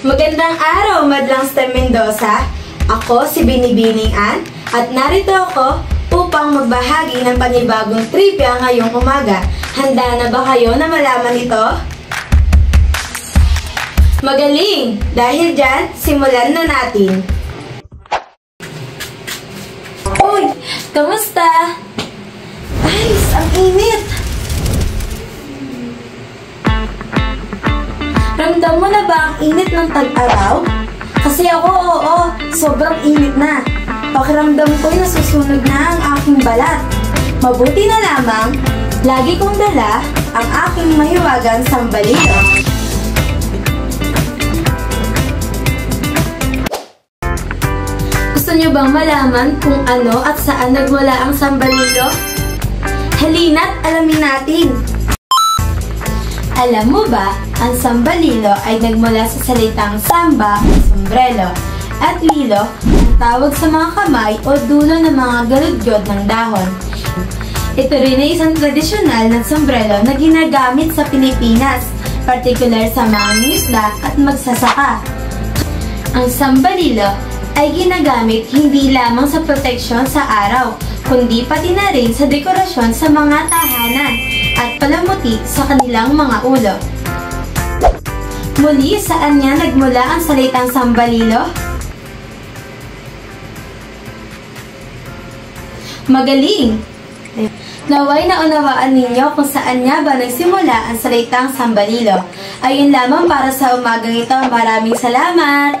Magandang araw, Madlang STEM Mendoza. Ako si Binibining Ann at narito ako upang magbahagi ng panibagong trivia ngayong umaga. Handa na ba kayo na malaman ito? Magaling! Dahil dyan, simulan na natin. Uy! Kamusta? Guys, ang init! Ramdam mo na ba ang init ng tag-araw? Kasi ako, oo, sobrang init na. Pakiramdam ko'y nasusunog na ang aking balat. Mabuti na lamang, lagi kong dala ang aking mahiwagang sambalilo. Gusto niyo bang malaman kung ano at saan nagmula ang sambalilo? Halina't alamin natin! Alam mo ba, ang sambalilo ay nagmula sa salitang samba, sombrero, at lilo, ang tawag sa mga kamay o dulo ng mga galudgod ng dahon. Ito rin ay isang tradisyonal na sombrero na ginagamit sa Pilipinas, partikular sa mga isla at magsasaka. Ang sambalilo ay ginagamit hindi lamang sa proteksyon sa araw, kundi pati na rin sa dekorasyon sa mga tahanan at palamuti sa kanilang mga ulo. Muli, saan nga nagmula ang salitang sambalilo? Magaling! Naway naunawaan ninyo kung saan nga ba nagsimula ang salitang sambalilo. Ayun lamang para sa umagang ito. Maraming salamat!